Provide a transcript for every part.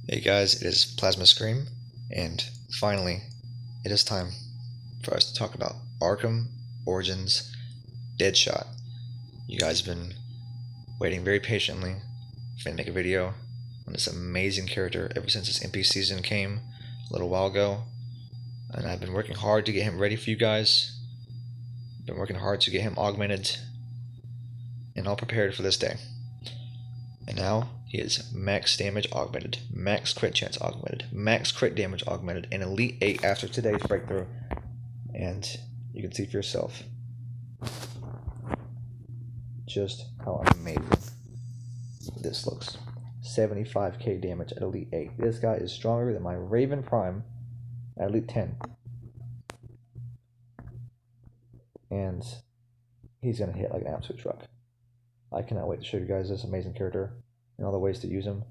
Hey guys, it is PlazmaScream, and finally, it is time for us to talk about Arkham Origins Deadshot. You guys have been waiting very patiently for me to make a video on this amazing character ever since this MP season came a little while ago, and I've been working hard to get him ready for you guys. Been working hard to get him augmented and all prepared for this day. And now he is max damage augmented, max crit chance augmented, max crit damage augmented, and Elite 8 after today's breakthrough. And you can see for yourself just how amazing this looks. 75k damage at Elite 8. This guy is stronger than my Raven Prime at Elite 10. And he's going to hit like an absolute truck. I cannot wait to show you guys this amazing character and all the ways to use him.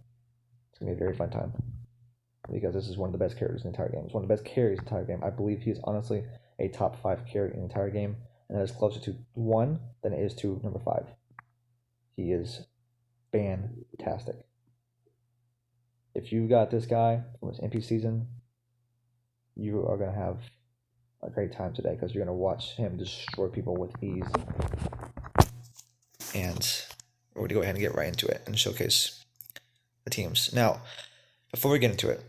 It's going to be a very fun time, because this is one of the best characters in the entire game. It's one of the best carries in the entire game. I believe he's honestly a top 5 carry in the entire game, and that is closer to 1 than it is to number 5. He is fantastic. If you got this guy from this MP season, you are going to have a great time today, because you're going to watch him destroy people with ease. And we're going to go ahead and get right into it and showcase the teams. Now, before we get into it,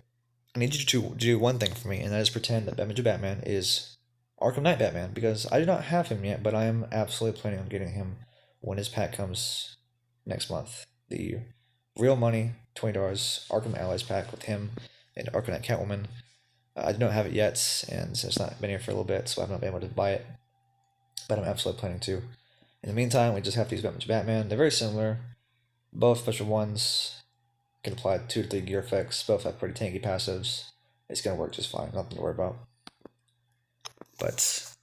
I need you to do one thing for me, and that is pretend that Batman is Arkham Knight Batman, because I do not have him yet, but I am absolutely planning on getting him when his pack comes next month. The real money, $20 Arkham Allies pack with him and Arkham Knight Catwoman. I do not have it yet, and it's not been here for a little bit, so I've not been able to buy it, but I'm absolutely planning to. In the meantime, we just have to use Batman. They're very similar. Both special ones can apply 2 to 3 gear effects. Both have pretty tanky passives. It's going to work just fine. Nothing to worry about. But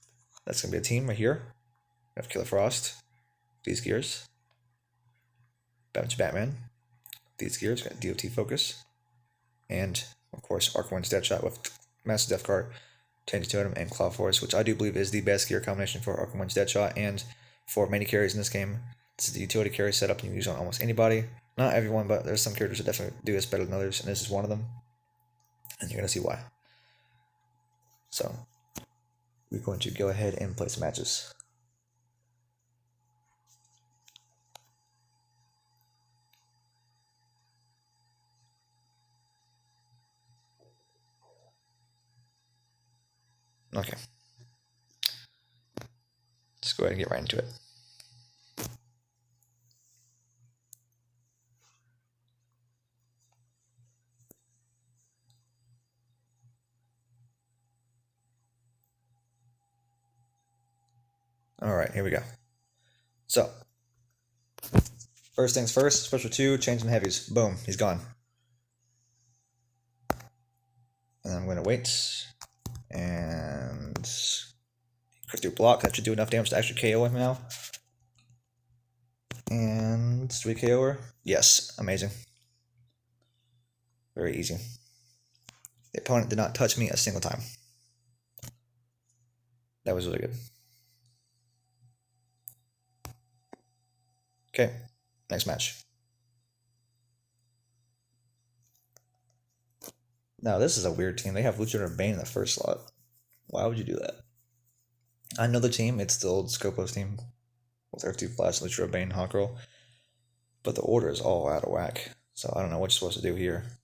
that's going to be a team right here. We have Killer Frost. These gears. Batman. These gears. Got DOT Focus. And, of course, Arkham Deadshot with Massive Death Cart, Change Totem, and Claw Force, which I do believe is the best gear combination for Arkham Deadshot and for many carries in this game. This is the utility carry setup you can use on almost anybody. Not everyone, but there's some characters that definitely do this better than others, and this is one of them. And you're going to see why. So, we're going to go ahead and play some matches. Okay. Let's go ahead and get right into it. Alright, here we go. So, first things first, special 2, changing the heavies. Boom, he's gone. And I'm going to wait. And quick through block. That should do enough damage to actually KO him now. And 3 KO her. Yes, amazing. Very easy. The opponent did not touch me a single time. That was really good. Okay, next match. Now, this is a weird team. They have Luchador Bane in the first slot. Why would you do that? I know the team. It's the old Scopos team with Earth-2 Flash, Luchador Bane, Hawkgirl. But the order is all out of whack. So I don't know what you're supposed to do here.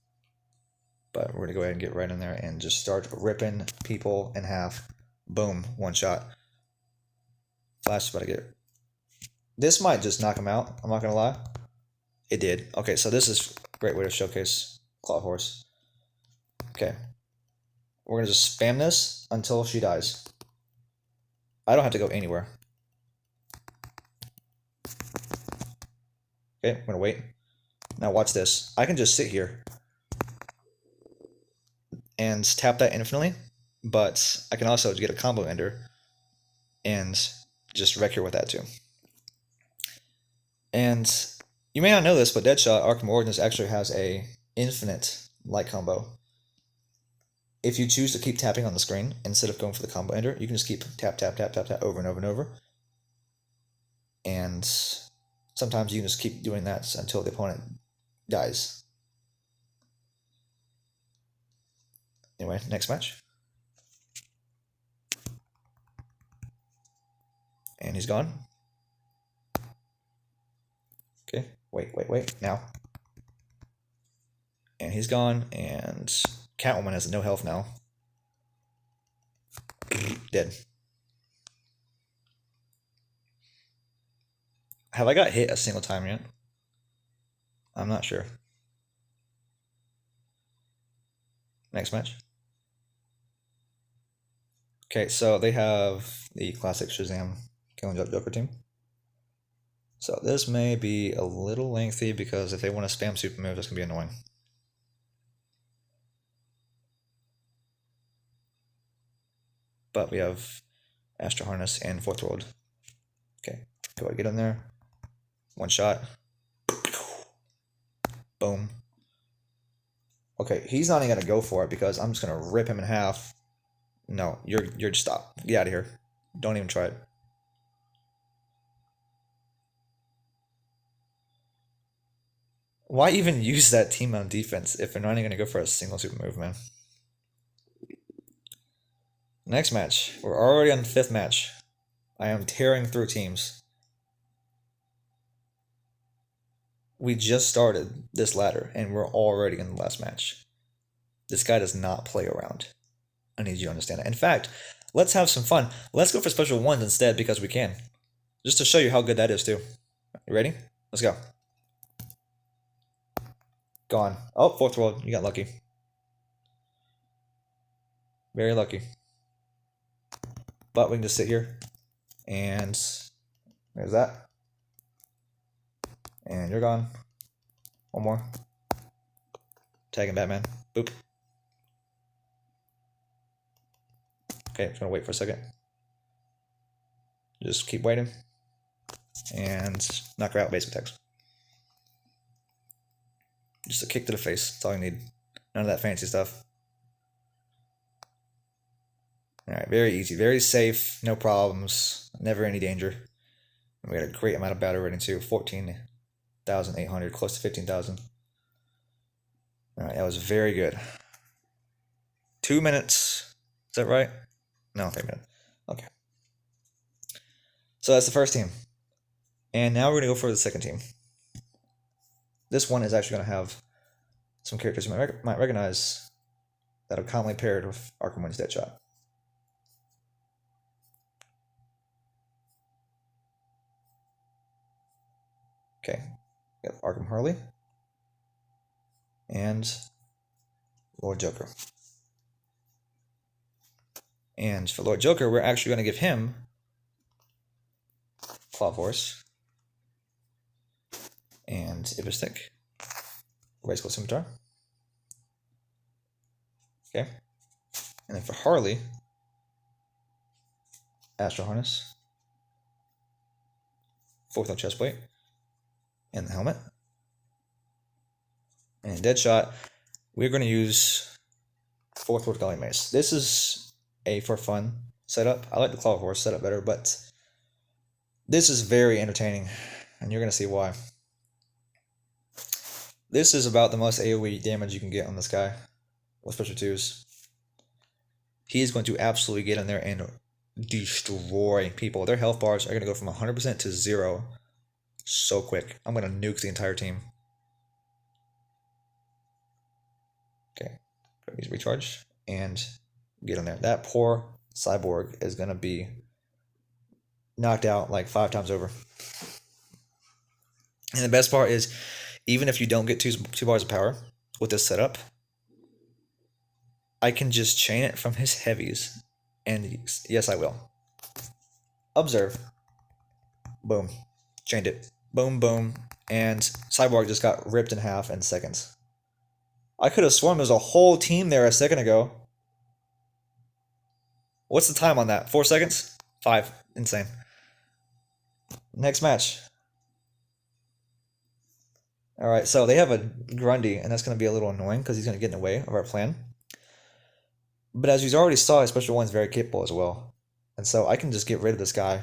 But we're going to go ahead and get right in there and just start ripping people in half. Boom, one shot. Flash is about to get it. This might just knock him out. I'm not going to lie. It did. Okay, so this is a great way to showcase Claw Horse. Okay. We're going to just spam this until she dies. I don't have to go anywhere. Okay, I'm going to wait. Now watch this. I can just sit here and tap that infinitely, but I can also get a combo ender and just wreck her with that too. And you may not know this, but Deadshot Arkham Origins actually has a infinite light combo. If you choose to keep tapping on the screen instead of going for the combo ender, you can just keep tap, tap, tap, tap, tap over and over and over. And sometimes you can just keep doing that until the opponent dies. Anyway, next match. And he's gone. Okay, wait, now. And he's gone, and Catwoman has no health now. Dead. Have I got hit a single time yet? I'm not sure. Next match. Okay, so they have the classic Shazam Killing Joker team. So this may be a little lengthy because if they want to spam super move, that's going to be annoying. But we have Astro Harness and Fourth World. Okay, go ahead, get in there. One shot. Boom. Okay, he's not even going to go for it because I'm just going to rip him in half. No, you're stop. Get out of here. Don't even try it. Why even use that team on defense if they're not even going to go for a single super move, man? Next match. We're already on the 5th match. I am tearing through teams. We just started this ladder, and we're already in the last match. This guy does not play around. I need you to understand that. In fact, let's have some fun. Let's go for special ones instead because we can. Just to show you how good that is, too. You ready? Let's go. Gone. Oh, Fourth World. You got lucky. Very lucky. But we can just sit here. And there's that. And you're gone. One more. Tagging Batman. Boop. Okay, I'm just gonna wait for a second. Just keep waiting. And knock her out, basic attacks. Just a kick to the face. That's all you need. None of that fancy stuff. Alright, very easy. Very safe. No problems. Never any danger. And we got a great amount of battle rating too. 14,800. Close to 15,000. Alright, that was very good. 2 minutes. Is that right? No, 3 minutes. Okay. So that's the first team. And now we're going to go for the second team. This one is actually going to have some characters you might recognize that are commonly paired with Arkham Wins Deadshot. Okay, we have Arkham Harley and Lord Joker. And for Lord Joker, we're actually going to give him Claw Force and Ibistic, Raise Close Scimitar. Okay. And then for Harley, Astro Harness, Fourth on Chestplate, and the helmet. And Deadshot, we're going to use Fourth World Gully Mace. This is a for fun setup. I like the Claw Force setup better, but this is very entertaining, and you're going to see why. This is about the most AoE damage you can get on this guy with special 2s. He is going to absolutely get in there and destroy people. Their health bars are going to go from 100% to 0 so quick. I'm going to nuke the entire team. Okay, use recharge and get in there. That poor cyborg is going to be knocked out like 5 times over. And the best part is, even if you don't get two bars of power with this setup, I can just chain it from his heavies. And yes, I will. Observe. Boom. Chained it. Boom, boom. And Cyborg just got ripped in half in seconds. I could have sworn there was a whole team there a second ago. What's the time on that? 4 seconds? 5. Insane. Next match. Alright, so they have a Grundy, and that's going to be a little annoying because he's going to get in the way of our plan. But as you already saw, his special 1 is very capable as well. And so I can just get rid of this guy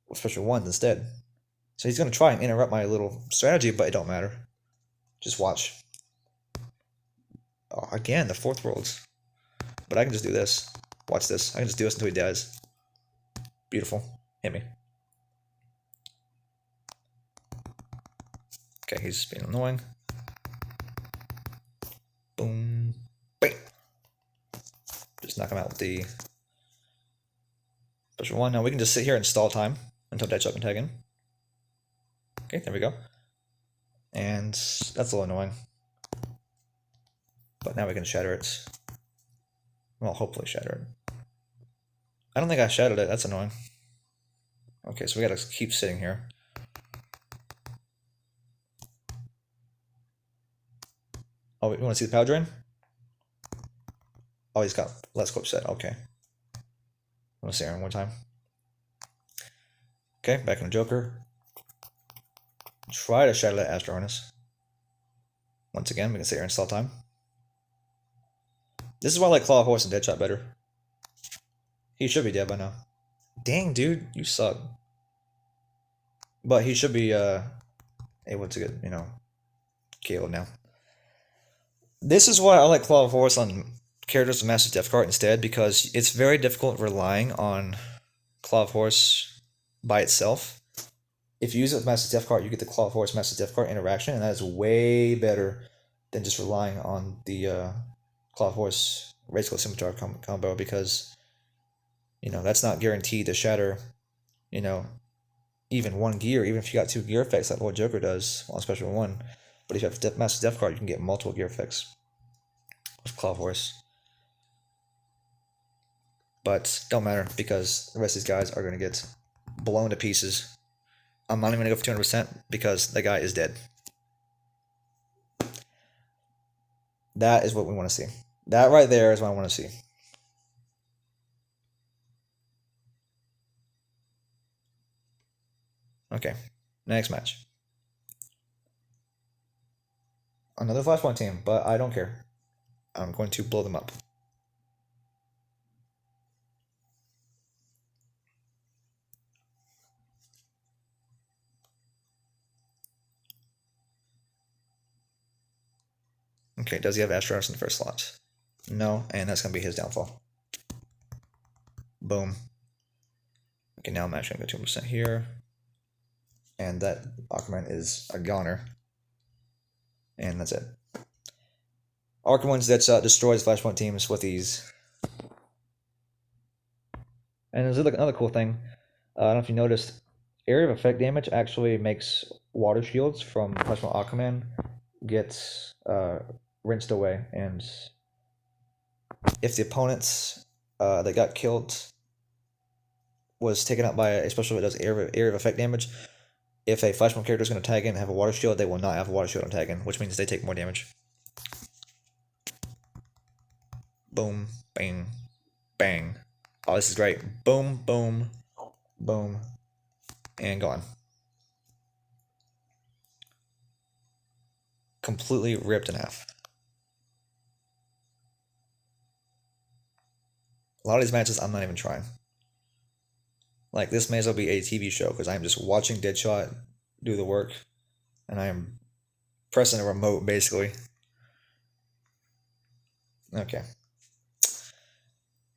with special 1s instead. So he's going to try and interrupt my little strategy, but it don't matter. Just watch. Oh, again, the Fourth Worlds. but I can just do this. Watch this. I can just do this until he dies. Beautiful. Hit me. Okay, he's being annoying. Boom. Bang. Just knock him out with the special one. Now we can just sit here and stall time until Deadshot can tag in. Okay, there we go. And that's a little annoying. But now we can shatter it. Well, hopefully shatter it. I don't think I shattered it. That's annoying. Okay, so we gotta keep sitting here. Oh, you want to see the power drain? Oh, he's got less clip set. Okay. I'm gonna sit here one more time. Okay, back in the Joker. Try to shatter that Astro Harness. Once again, we can sit here and stall time. This is why I like Claw of Horse and Deadshot better. He should be dead by now. Dang, dude, you suck. But he should be able to get, you know, KO'd now. This is why I like Claw of Horse on characters with Master Death Card instead, because it's very difficult relying on Claw of Horse by itself. If you use it with Master Death Card, you get the Claw of Horse Master Death Card interaction, and that is way better than just relying on the Claw of Horse Razor Scimitar combo, because, you know, that's not guaranteed to shatter, you know, even one gear, even if you got 2 gear effects like what Joker does on Special 1. But if you have Master Death Card, you can get multiple gear effects with Claw of Horse. But don't matter, because the rest of these guys are going to get blown to pieces. I'm not even going to go for 200% because the guy is dead. That is what we want to see. That right there is what I want to see. Okay, next match. Another Flashpoint team, but I don't care. I'm going to blow them up. Okay, does he have Astronauts in the first slot? No, and that's going to be his downfall. Boom. Okay, now I'm actually going to go 2% here. And that Aquaman is a goner. And that's it. Arkham wins Deadshot, destroys Flashpoint teams with ease. And there's another cool thing. I don't know if you noticed, area of effect damage actually makes water shields from Flashpoint Aquaman get rinsed away. And if the opponents that got killed was taken out by a special that does area of effect damage, if a Flashpoint character is going to tag in and have a water shield, they will not have a water shield on tag in, which means they take more damage. Boom, bang, bang. Oh, this is great. Boom, boom, boom, and gone. Completely ripped in half. A lot of these matches, I'm not even trying. Like, this may as well be a TV show, because I am just watching Deadshot do the work, and I am pressing a remote, basically. Okay.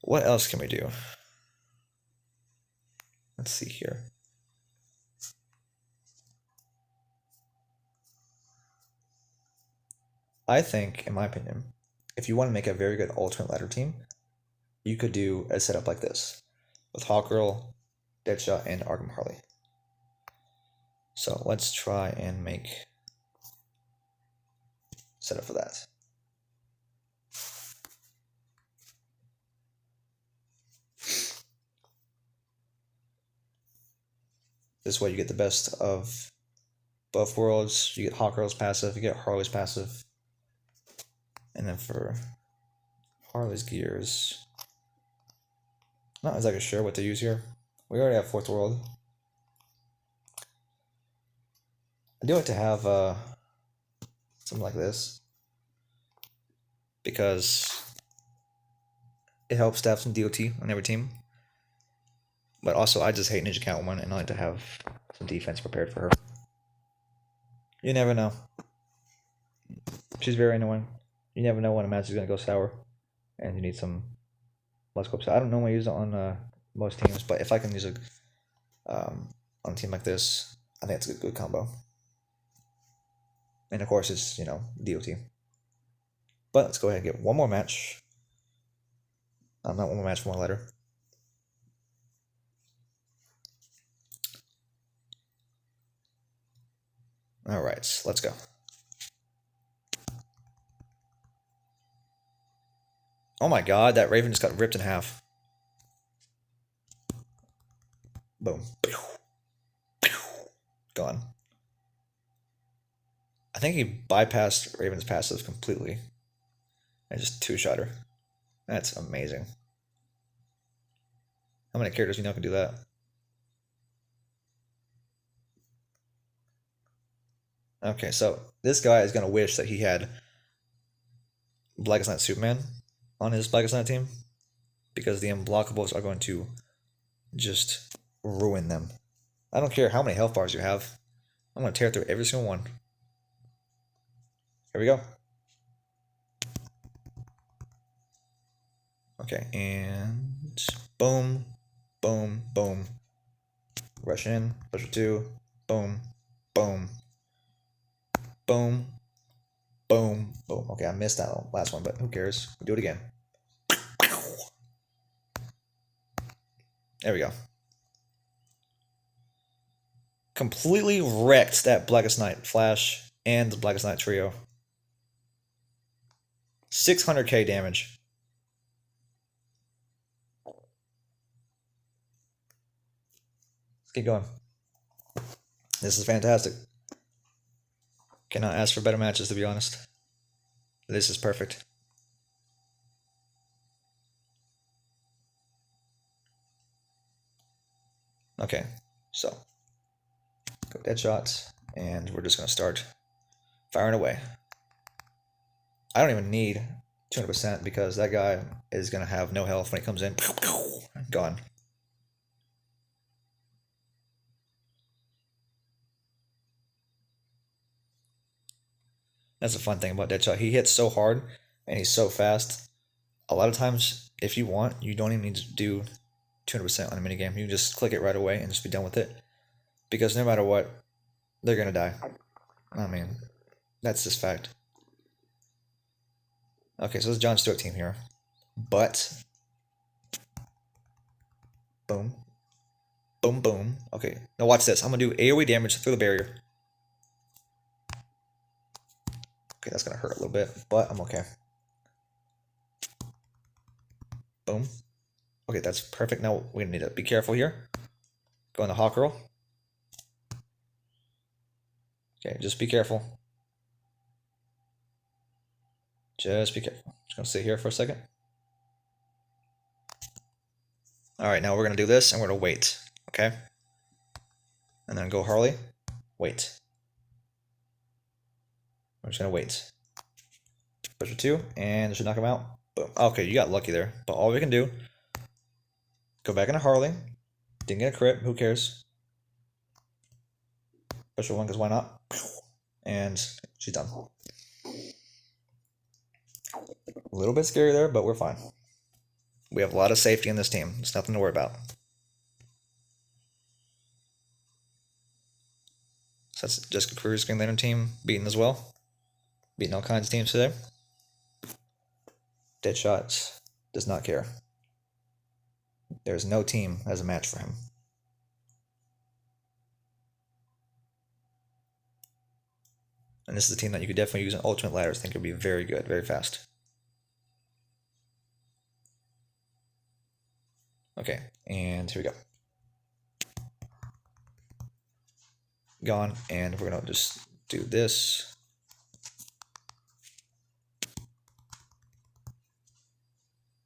What else can we do? Let's see here. I think, in my opinion, if you want to make a very good alternate ladder team, you could do a setup like this, with Hawkgirl, Deadshot, and Arkham Harley. So let's try and make setup for that. This way you get the best of both worlds. You get Hawkgirl's passive, you get Harley's passive. And then for Harley's gears, not exactly sure what to use here. We already have Fourth World. I do like to have something like this, because it helps to have some DOT on every team. But also, I just hate Ninja Catwoman, and I like to have some defense prepared for her. You never know. She's very annoying. You never know when a match is going to go sour, and you need some Blood So I don't normally use it on most teams, but if I can use it on a team like this, I think it's a good combo. And of course, it's, you know, DOT. But let's go ahead and get one more match. Not one more match, one more letter. All right, let's go. Oh my god, that Raven just got ripped in half. Boom. Gone. I think he bypassed Raven's passive completely. And just two-shot her. That's amazing. How many characters you know can do that? Okay, so this guy is going to wish that he had Blackest Night Superman on his Blackest Night team, because the unblockables are going to just ruin them. I don't care how many health bars you have. I'm going to tear through every single one. Here we go. Okay, and boom, boom, boom. Rush in, push 2, boom, boom, boom, boom, boom. Okay, I missed that last one, but who cares? We'll do it again. There we go. Completely wrecked that Blackest Night Flash and the Blackest Night Trio. 600k damage. Let's keep going. This is fantastic. Cannot ask for better matches, to be honest. This is perfect. Okay, so go Deadshot, and we're just gonna start firing away. I don't even need 200% because that guy is gonna have no health when he comes in. Gone. That's the fun thing about Deadshot. He hits so hard and he's so fast. A lot of times, if you want, you don't even need to do 200% on a minigame. You can just click it right away and just be done with it. Because no matter what, they're gonna die. I mean, that's just fact. Okay, so it's John Stewart team here. But boom. Boom, boom. Okay, now watch this. I'm gonna do AoE damage through the barrier. Okay, that's gonna hurt a little bit, but I'm okay. Boom. Okay, that's perfect. Now we need to be careful here. Go in the hawk roll. Okay, just be careful. Just be careful. Just gonna sit here for a second. Alright, now we're gonna do this and we're gonna wait. Okay? And then go Harley. Wait. We're just gonna wait. Push 2, and it should knock him out. Boom. Okay, you got lucky there. But all we can do, go back into Harley. Didn't get a crit, who cares? Push 1, because why not? And she's done. A little bit scary there, but we're fine. We have a lot of safety in this team. There's nothing to worry about. So that's Jessica Cruz, Green Lantern team, beaten as well. Beating all kinds of teams today. Deadshot does not care. There's no team as a match for him. And this is a team that you could definitely use an ultimate ladders. I think it would be very good, very fast. Okay, and here we go. Gone, and we're gonna just do this.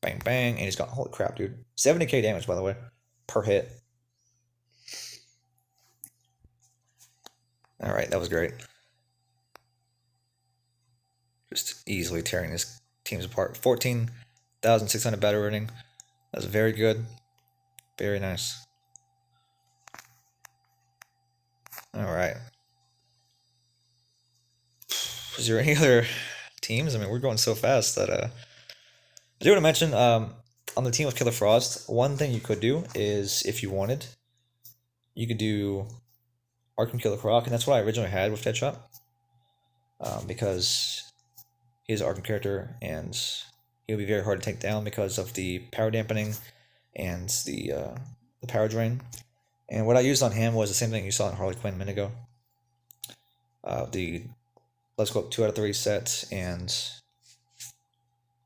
Bang, bang, and he's got, holy crap, dude. 70k damage, by the way, per hit. Alright, that was great. Just easily tearing these teams apart. 14,600 battle rating. That's very good. Very nice. Alright. Is there any other teams? I mean, we're going so fast that I do want to mention on the team with Killer Frost, one thing you could do is, if you wanted, you could do Arkham Killer Croc, and that's what I originally had with Deadshot, because he's an Arkham character, and he'll be very hard to take down because of the power dampening and the power drain. And what I used on him was the same thing you saw in Harley Quinn a minute ago. The Let's Go Up 2 out of 3 set and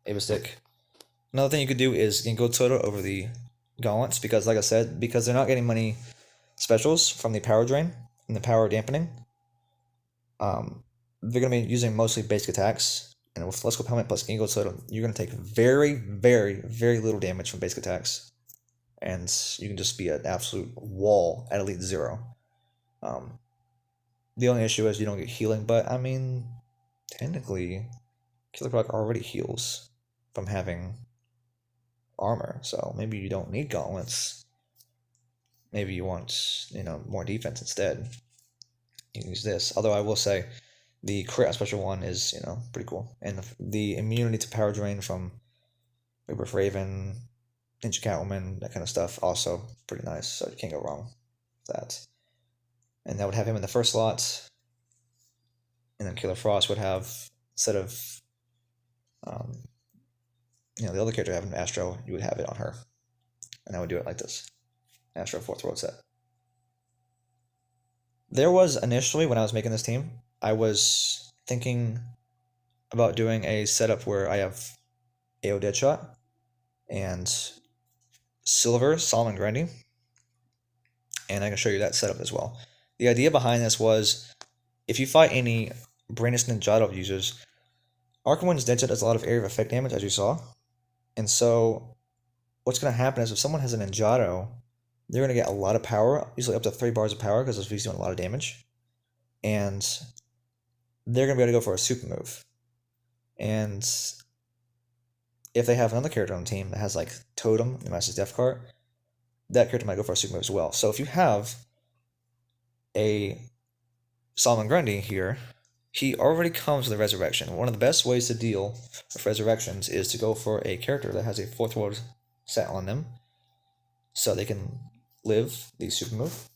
Ava Stick. Another thing you could do is Ginkgo Soda over the gauntlets, because like I said, because they're not getting many specials from the power drain and the power dampening, they're going to be using mostly basic attacks. And with Let's Go Helmet plus Ginkgo Soda, you're going to take very, very, very little damage from basic attacks. And you can just be an absolute wall at Elite 0. The only issue is you don't get healing, but I mean, technically, Killer Croc already heals from having armor, so maybe you don't need gauntlets. Maybe you want, more defense instead. You can use this. Although I will say, the crit special one is, pretty cool. And the immunity to power drain from Rebirth Raven, Ninja Catwoman, that kind of stuff, also pretty nice. So you can't go wrong with that. And that would have him in the first slot. And then Killer Frost would have, instead of, the other character having Astro, you would have it on her. And I would do it like this. Astro 4th World set. There was initially, when I was making this team, I was thinking about doing a setup where I have AO Deadshot and Silver Solomon Grundy. And I can show you that setup as well. The idea behind this was, if you fight any Brandis Ninjato users, Arkham One's Deadshot does a lot of area of effect damage, as you saw. And so, what's going to happen is if someone has a Ninjato, they're going to get a lot of power, usually up to 3 bars of power, because he's doing a lot of damage. And they're going to be able to go for a super move. And if they have another character on the team that has like Totem, the Master's Death card, that character might go for a super move as well. So if you have a Solomon Grundy here, he already comes with a Resurrection. One of the best ways to deal with Resurrections is to go for a character that has a 4th World set on them, so they can live the super move.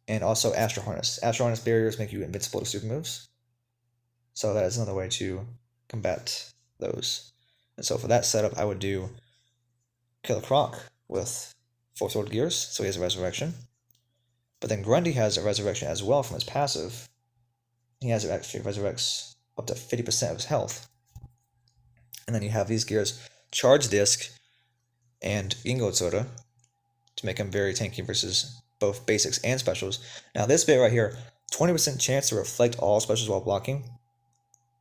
And also Astro Harness. Astro Harness barriers make you invincible to super moves. So that is another way to combat those. And so for that setup, I would do Killer Croc with 4th World Gears, so he has a Resurrection. But then Grundy has a Resurrection as well from his passive. He has actually resurrects up to 50% of his health. And then you have these gears, Charge Disc and Ginkgo Soda, to make him very tanky versus both basics and specials. Now this bit right here, 20% chance to reflect all specials while blocking.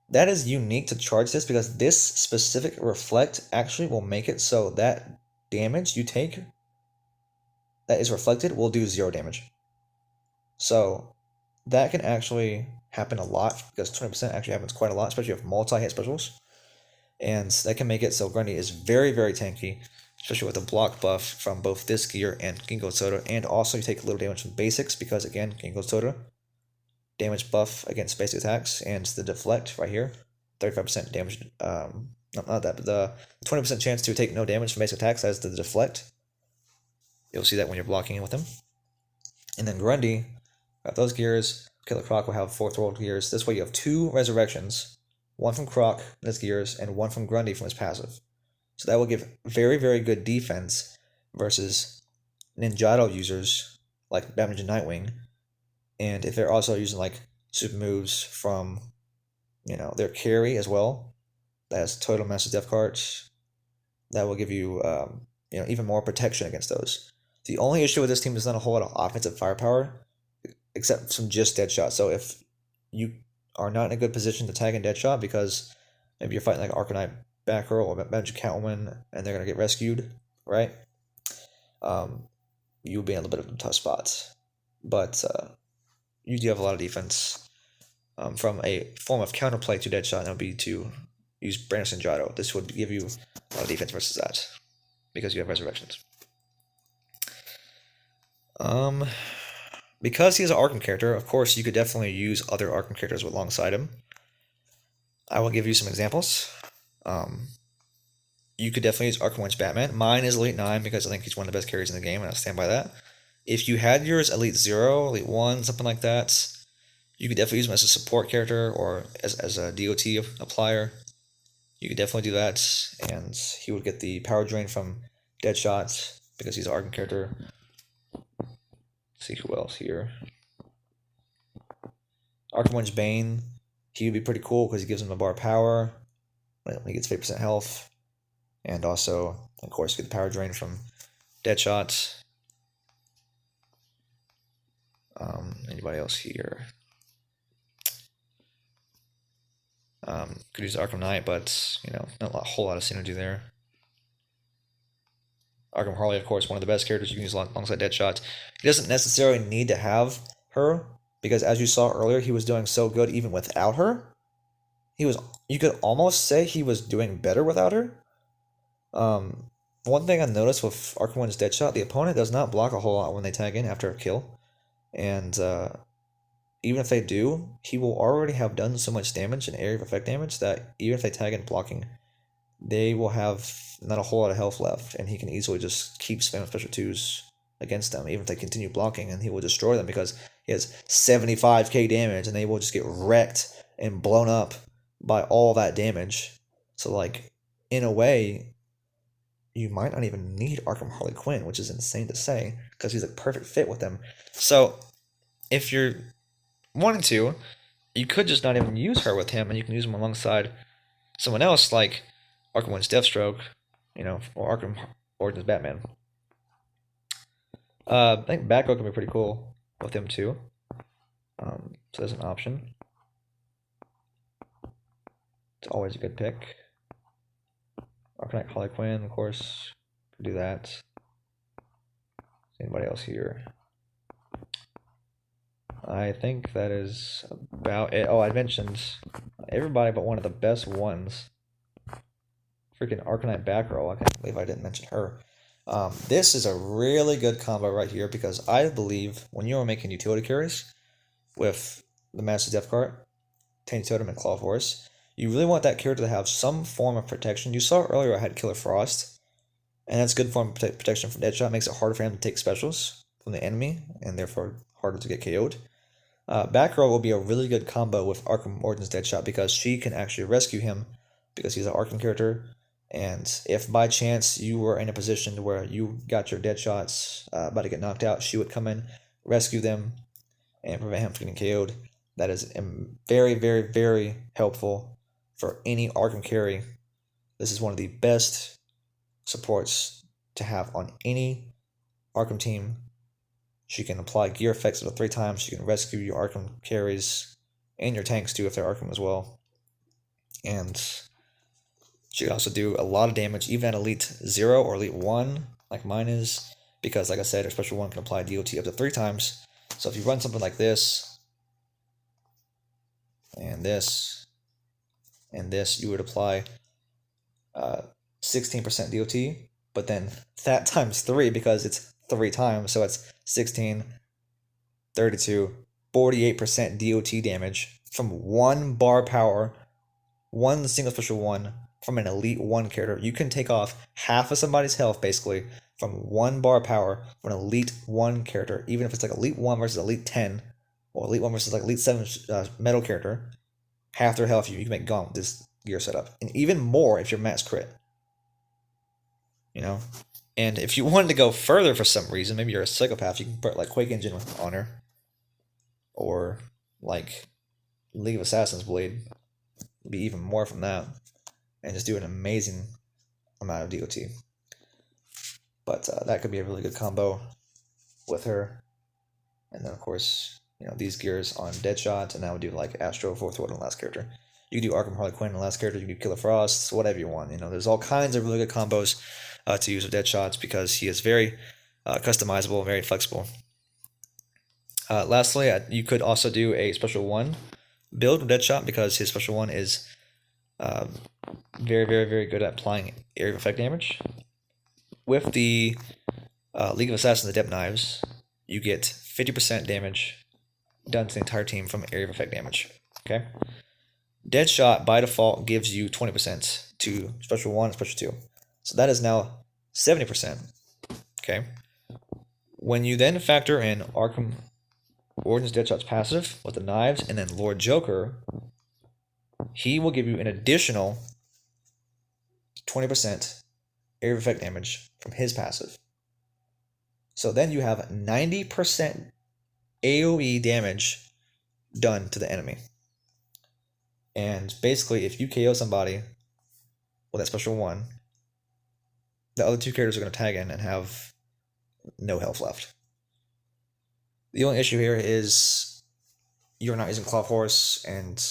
That is unique to Charge Disc, because this specific reflect actually will make it so that damage you take that is reflected will do 0 damage. So that can actually happen a lot, because 20% actually happens quite a lot, especially with multi-hit specials. And that can make it so Grundy is very, very tanky, especially with the block buff from both this gear and Ginkgo Soda. And also you take a little damage from basics, because again, Ginkgo Soda, damage buff against basic attacks, and the deflect right here, 35% damage, not that, but the 20% chance to take no damage from basic attacks as the deflect. You'll see that when you're blocking with him. And then Grundy, got those gears. Killer Croc will have 4th World Gears. This way you have 2 Resurrections, one from Croc and his gears, and one from Grundy from his passive. So that will give very, very good defense versus Ninjato users like Batman and Nightwing. And if they're also using like super moves from, their carry as well, that has Total Master's Death cards, that will give you, even more protection against those. The only issue with this team is not a whole lot of offensive firepower, except from just Deadshot. So if you are not in a good position to tag in Deadshot, because maybe you're fighting like Arcanite Batgirl or Magic Catwoman, and they're going to get rescued, right? You'll be in a little bit of a tough spot. But you do have a lot of defense. From a form of counterplay to Deadshot, that would be to use Brandis Ninjato. This would give you a lot of defense versus that, because you have Resurrections. Because he's an Arkham character, of course, you could definitely use other Arkham characters alongside him. I will give you some examples. you could definitely use Arkham One's Batman. Mine is Elite 9 because I think he's one of the best carries in the game, and I stand by that. If you had yours Elite 0, Elite 1, something like that, you could definitely use him as a support character or as a DOT applier. You could definitely do that, and he would get the power drain from Deadshot because he's an Arkham character. Let's see who else here. Arkham One's Bane, he would be pretty cool because he gives him a bar of power. He gets 50% health. And also, of course, get the power drain from Deadshot. Anybody else here? Could use Arkham Knight, but, you know, not a whole lot of synergy there. Arkham Harley, of course, one of the best characters you can use alongside Deadshot. He doesn't necessarily need to have her, because as you saw earlier, he was doing so good even without her. You could almost say he was doing better without her. One thing I noticed with Arkham One's Deadshot, the opponent does not block a whole lot when they tag in after a kill. And even if they do, he will already have done so much damage and area of effect damage that even if they tag in blocking, they will have not a whole lot of health left, and he can easily just keep spamming special 2s against them, even if they continue blocking, and he will destroy them because he has 75k damage, and they will just get wrecked and blown up by all that damage. So, like, in a way, you might not even need Arkham Harley Quinn, which is insane to say, because he's a perfect fit with them. So, if you're wanting to, you could just not even use her with him, and you can use him alongside someone else, like Arkham One's Deathstroke, you know, or Arkham Origins Batman. I think Batgirl can be pretty cool with him too. So there's an option. It's always a good pick. Arkham Knight Harley Quinn, of course, could do that. Anybody else here? I think that is about it. Oh, I mentioned everybody but one of the best ones. Freaking Arkham Knight Batgirl. I can't believe I didn't mention her. This is a really good combo right here because I believe when you are making utility carries with the Master Death Cart, Tainted Totem, and Claw Force, you really want that character to have some form of protection. You saw earlier I had Killer Frost, and that's good form of protection from Deadshot. Makes it harder for him to take specials from the enemy, and therefore harder to get KO'd. Batgirl will be a really good combo with Arkham Origins Deadshot because she can actually rescue him because he's an Arkham character. And if by chance you were in a position where you got your Deadshots about to get knocked out, she would come in, rescue them, and prevent him from getting KO'd. That is very, very, very helpful for any Arkham carry. This is one of the best supports to have on any Arkham team. She can apply gear effects up to 3 times. She can rescue your Arkham carries and your tanks too if they're Arkham as well. And she can also do a lot of damage even at Elite 0 or Elite 1 like mine is, because like I said, her special 1 can apply DOT up to 3 times. So if you run something like this, and this, and this, you would apply 16% DOT, but then that times 3 because it's 3 times, so it's 16, 32, 48% DOT damage from 1 bar power, 1 single special 1 from an Elite 1 character. You can take off half of somebody's health basically from 1 bar power from an Elite 1 character, even if it's like Elite 1 versus Elite 10, or Elite 1 versus like Elite 7 metal character. Half their health you can make gone with this gear setup, and even more if you're max crit. You know? And if you wanted to go further for some reason, maybe you're a psychopath, you can put like Quake Engine on her. Or like League of Assassins Blade. Be even more from that. And just do an amazing amount of DOT. But that could be a really good combo with her. And then of course, you know, these gears on Deadshot, and that would do like Astro, Fourth World, and last character. You can do Arkham Harley Quinn and last character, you can do Killer Frost, whatever you want. You know, there's all kinds of really good combos to use with Deadshots because he is very customizable, very flexible. Lastly, you could also do a special 1 build with Deadshot because his special 1 is very, very, very good at applying area of effect damage. With the League of Assassins Adept Knives, you get 50% damage done to the entire team from area of effect damage. Okay? Deadshot by default gives you 20% to special 1 and special 2. So that is now 70%. Okay. When you then factor in Arkham Origins Deadshot's passive with the knives and then Lord Joker, he will give you an additional 20% area effect damage from his passive. So then you have 90% AoE damage done to the enemy. And basically, if you KO somebody with that special one, the other two characters are going to tag in and have no health left. The only issue here is you're not using Claw Horse, and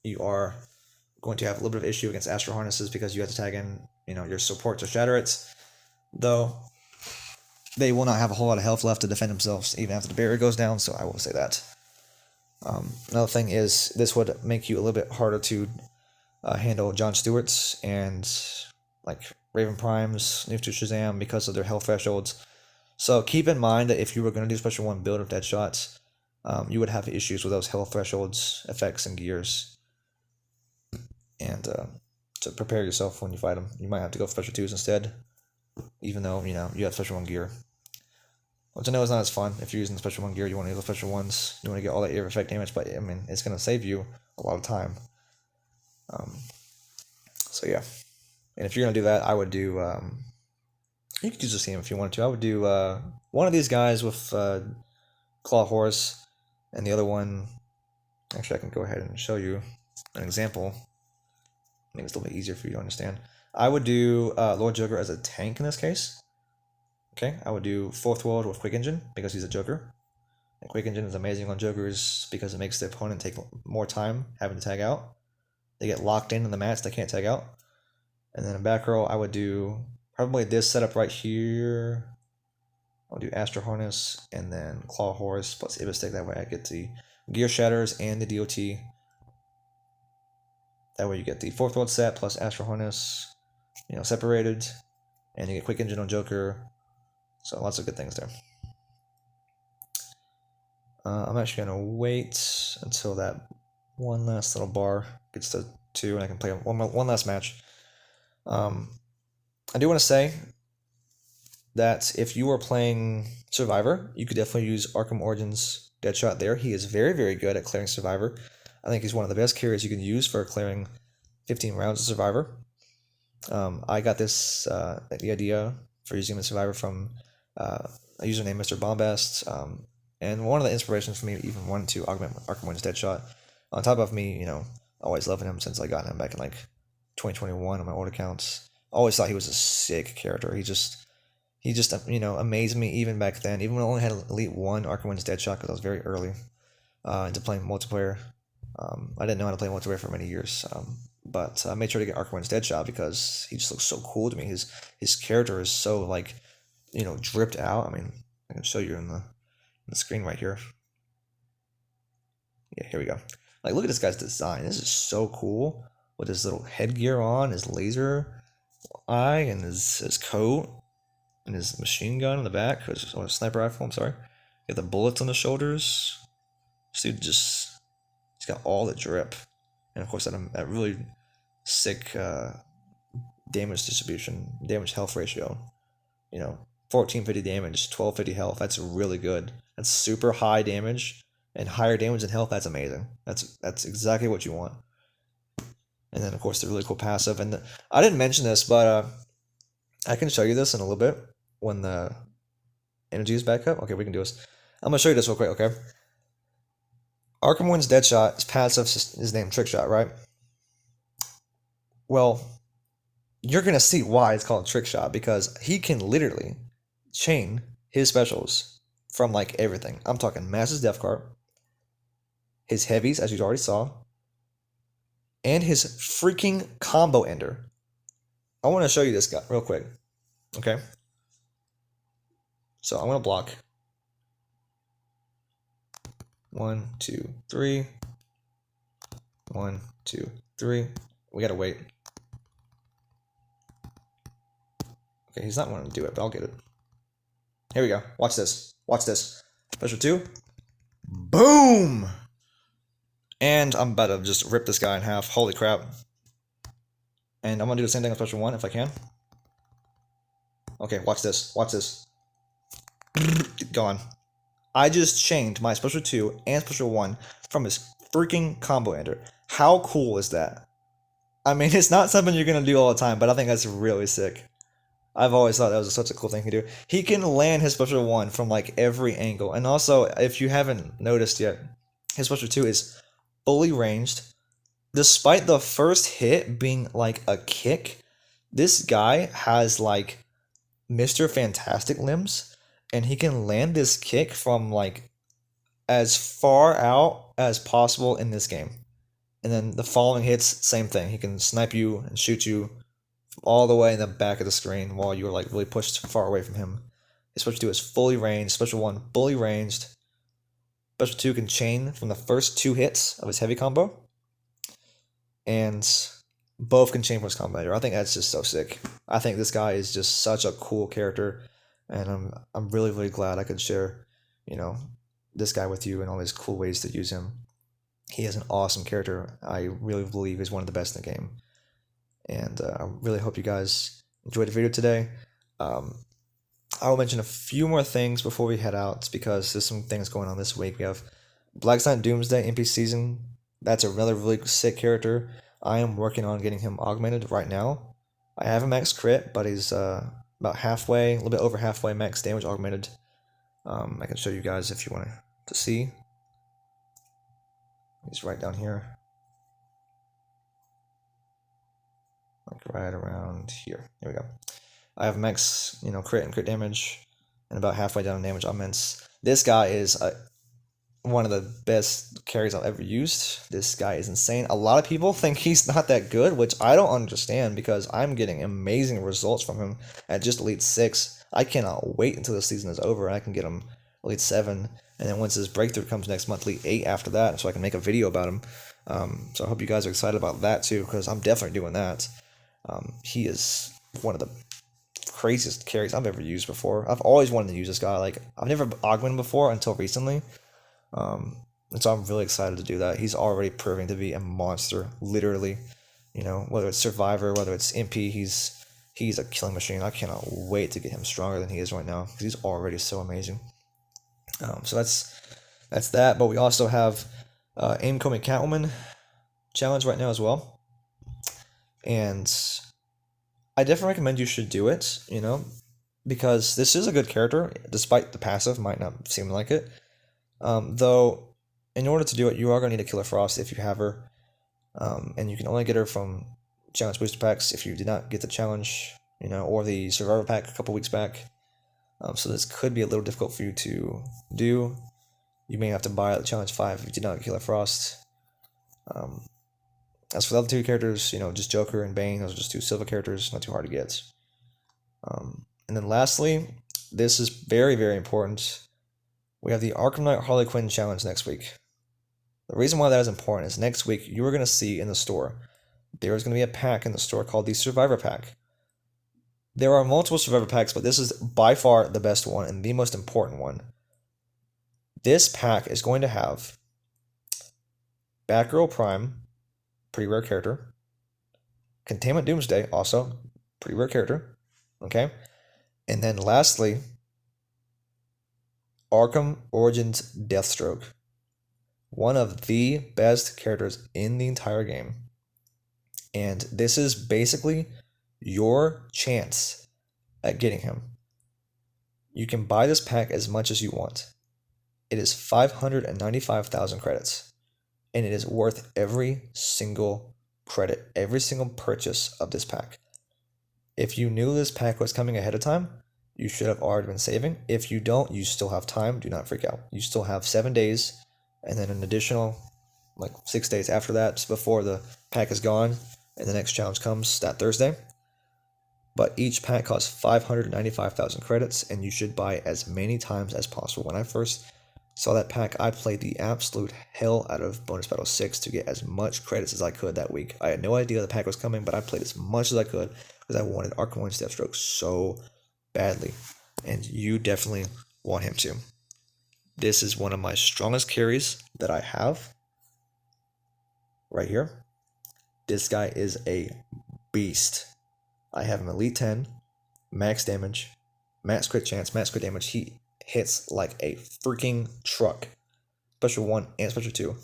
you are going to have a little bit of issue against Astro Harnesses because you have to tag in, your support to shatter it. Though they will not have a whole lot of health left to defend themselves even after the barrier goes down, so I will say that. Another thing is this would make you a little bit harder to handle John Stewart's and like Raven Prime's, New to Shazam because of their health thresholds. So keep in mind that if you were going to do special one build of Deadshots, you would have issues with those health thresholds, effects, and gears. And to prepare yourself when you fight them, you might have to go for special 2s instead, even though you have special 1 gear. Which I know is not as fun. If you're using the special 1 gear, you want to use the special 1s. You want to get all that area effect damage, but I mean, it's going to save you a lot of time. So yeah. And if you're going to do that, I would do... you could use the same if you wanted to. I would do one of these guys with Claw Horse, and the other one... Actually, I can go ahead and show you an example. I think it's a little bit easier for you to understand. I would do Lord Joker as a tank in this case. Okay, I would do 4th World with Quick Engine because he's a Joker. And Quick Engine is amazing on Jokers because it makes the opponent take more time having to tag out. They get locked in the mats, they can't tag out. And then in back row, I would do probably this setup right here. I'll do Astro Harness and then Claw Horse plus Ibistic. That way I get the Gear Shatters and the DOT. That way you get the 4th World set plus Astro Harness, separated. And you get Quick Engine on Joker. So lots of good things there. I'm actually going to wait until that one last little bar gets to 2 and I can play one last match. I do want to say that if you are playing Survivor, you could definitely use Arkham Origins Deadshot there. He is very, very good at clearing Survivor. I think he's one of the best carriers you can use for clearing 15 rounds of Survivor. I got the idea for using the Survivor from a user named Mr. Bombast, and one of the inspirations for me even wanting to augment Arkham Origins Deadshot, on top of me, always loving him since I got him back in like 2021 on my old accounts. Always thought he was a sick character. He just amazed me even back then. Even when I only had Elite 1 Arkham Origins Deadshot because I was very early into playing multiplayer. I didn't know how to play multiplayer for many years, but I made sure to get Arkham Origins Deadshot because he just looks so cool to me. His character is so dripped out. I mean, I can show you in the screen right here. Yeah, here we go. Like, look at this guy's design. This is so cool. With his little headgear on, his laser eye, and his coat, and his machine gun in the back, or a sniper rifle, I'm sorry. Got the bullets on the shoulders. This dude he's got all the drip. And of course that really sick damage distribution, damage health ratio. 1450 damage, 1250 health. That's really good. That's super high damage and higher damage and health. That's amazing. That's exactly what you want. And then of course the really cool passive. And I didn't mention this, but I can show you this in a little bit when the energy is back up. Okay, we can do this. I'm gonna show you this real quick. Okay. Arkham Origins Deadshot, his passive is named Trick Shot, right? Well, you're going to see why it's called Trick Shot, because he can literally chain his specials from everything. I'm talking Mass's Death Cart, his heavies, as you already saw, and his freaking combo ender. I want to show you this guy real quick, okay? So I'm going to block. 1, 2, 3. 1, 2, 3. We gotta wait. Okay, he's not wanting to do it, but I'll get it. Here we go. Watch this. Watch this. Special 2. Boom! And I'm about to just rip this guy in half. Holy crap. And I'm gonna do the same thing on Special 1 if I can. Okay, watch this. Watch this. Gone. I just chained my special 2 and special 1 from his freaking combo ender. How cool is that? I mean, it's not something you're gonna do all the time, but I think that's really sick. I've always thought that was such a cool thing to do. He can land his special 1 from like every angle. And also, if you haven't noticed yet, his special 2 is fully ranged. Despite the first hit being like a kick, this guy has like Mr. Fantastic limbs, and he can land this kick from like as far out as possible in this game. And then the following hits, same thing. He can snipe you and shoot you all the way in the back of the screen while you're like really pushed far away from him. His special 2 is fully ranged. Special 1 fully ranged. Special 2 can chain from the first 2 hits of his heavy combo. And both can chain from his combo ender. I think that's just so sick. I think this guy is just such a cool character. And I'm really, really glad I could share, this guy with you and all these cool ways to use him. He is an awesome character. I really believe he's one of the best in the game. And I really hope you guys enjoyed the video today. I will mention a few more things before we head out because there's some things going on this week. We have Black Knight Doomsday MP season. That's a really sick character. I am working on getting him augmented right now. I have a max crit, but he's about halfway, a little bit over halfway max damage augmented. I can show you guys if you want to see. He's right down here. Like right around here. There we go. I have max, crit and crit damage, and about halfway down damage augments. This guy is one of the best carries I've ever used. This guy is insane. A lot of people think he's not that good, which I don't understand because I'm getting amazing results from him at just Elite 6. I cannot wait until the season is over and I can get him Elite 7. And then once his breakthrough comes next month, Elite 8 after that, so I can make a video about him. So I hope you guys are excited about that too, because I'm definitely doing that. He is one of the craziest carries I've ever used before. I've always wanted to use this guy. Like, I've never augmented before until recently. And so I'm really excited to do that. He's already proving to be a monster, literally. Whether it's Survivor, whether it's MP, he's a killing machine. I cannot wait to get him stronger than he is right now because he's already so amazing. So that's that. But we also have Aim Coming Catwoman challenge right now as well. And I definitely recommend you should do it, because this is a good character, despite the passive might not seem like it. Though, in order to do it, you are going to need a Killer Frost if you have her. And you can only get her from challenge booster packs if you did not get the challenge, or the Survivor pack a couple weeks back. So this could be a little difficult for you to do. You may have to buy the challenge 5 if you did not get Killer Frost. As for the other 2 characters, just Joker and Bane, those are just 2 silver characters, not too hard to get. And then lastly, this is very, very important. We have the Arkham Knight Harley Quinn challenge next week. The reason why that is important is next week you are going to see in the store, there is going to be a pack in the store called the Survivor Pack. There are multiple Survivor Packs, but this is by far the best one and the most important one. This pack is going to have Batgirl Prime, pretty rare character. Containment Doomsday, also pretty rare character. Okay? And then lastly, Arkham Origins Deathstroke. One of the best characters in the entire game. And this is basically your chance at getting him. You can buy this pack as much as you want. It is 595,000 credits. And it is worth every single credit, every single purchase of this pack. If you knew this pack was coming ahead of time, you should have already been saving. If you don't, you still have time. Do not freak out. You still have 7 days and then an additional 6 days after that before the pack is gone and the next challenge comes that Thursday. But each pack costs 595,000 credits and you should buy as many times as possible. When I first saw that pack, I played the absolute hell out of Bonus Battle 6 to get as much credits as I could that week. I had no idea the pack was coming, but I played as much as I could because I wanted Arkham Origins Deathstroke so badly. And you definitely want him to. This is one of my strongest carries that I have. Right here. This guy is a beast. I have him Elite 10, max damage, max crit chance, max crit damage. He hits like a freaking truck. Special 1 and Special 2.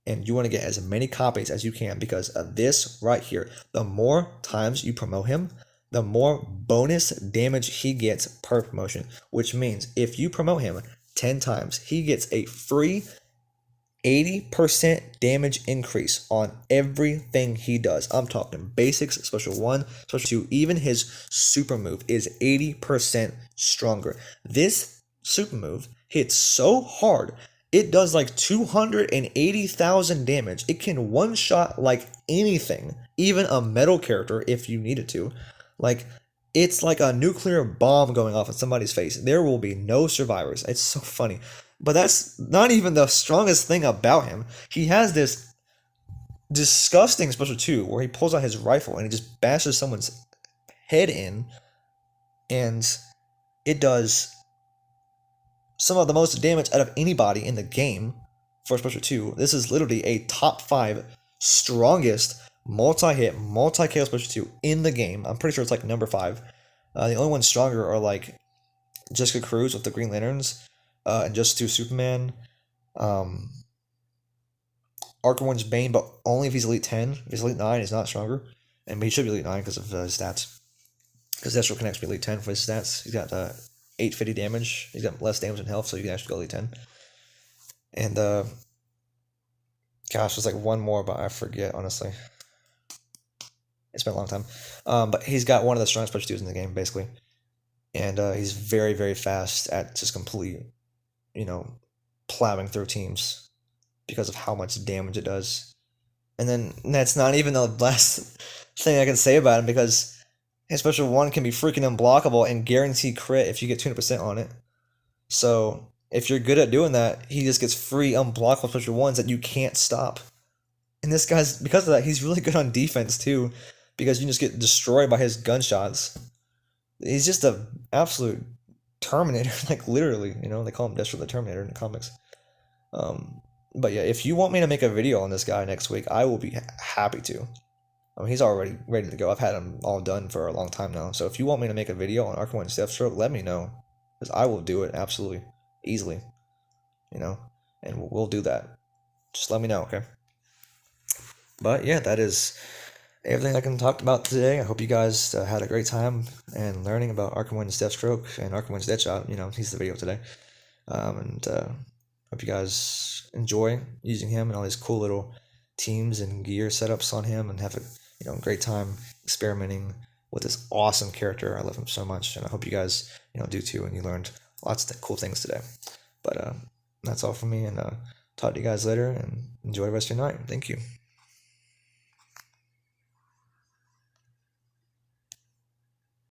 And you want to get as many copies as you can because of this right here. The more times you promote him, the more bonus damage he gets per promotion. Which means if you promote him 10 times, he gets a free 80% damage increase on everything he does. I'm talking basics, Special 1, Special 2. Even his super move is 80% stronger. This super move hits so hard. It does like 280,000 damage. It can one-shot like anything, even a metal character if you need it to. Like, it's like a nuclear bomb going off in somebody's face. There will be no survivors. It's so funny. But that's not even the strongest thing about him. He has this disgusting Special 2 where he pulls out his rifle and he just bashes someone's head in. And it does some of the most damage out of anybody in the game for Special 2. This is literally a top 5 strongest multi-hit, multi-KO Special 2 in the game. I'm pretty sure it's like number 5. The only ones stronger are like Jessica Cruz with the Green Lanterns, and Just 2 Superman. Arkham One's Bane, but only if he's Elite 10. If he's Elite 9, he's not stronger. And he should be Elite 9 because of his stats. Because Deadshot connects to Elite 10 for his stats. He's got 850 damage. He's got less damage and health, so you can actually go Elite 10. And, gosh, there's like one more, but I forget, honestly. It's been a long time. But he's got one of the strongest Special 2s in the game, basically. And he's very, very fast at just completely, plowing through teams because of how much damage it does. And then that's not even the last thing I can say about him because his Special 1 can be freaking unblockable and guarantee crit if you get 200% on it. So if you're good at doing that, he just gets free unblockable Special 1s that you can't stop. And this guy's, because of that, he's really good on defense too because you just get destroyed by his gunshots. He's just an absolute Terminator, like literally, they call him Deadshot the Terminator in the comics. But yeah, if you want me to make a video on this guy next week, I will be happy to. He's already ready to go. I've had him all done for a long time now. So if you want me to make a video on Arkham and Deathstroke, let me know. Because I will do it absolutely, easily. And we'll do that. Just let me know, okay? But yeah, that is everything I can talk about today. I hope you guys had a great time and learning about Arkham Wins Deathstroke and Arkham Wins Deadshot. He's the video today. And hope you guys enjoy using him and all these cool little teams and gear setups on him and have a great time experimenting with this awesome character. I love him so much, and I hope you guys do too, and you learned lots of cool things today. But that's all from me, and talk to you guys later, and enjoy the rest of your night. Thank you.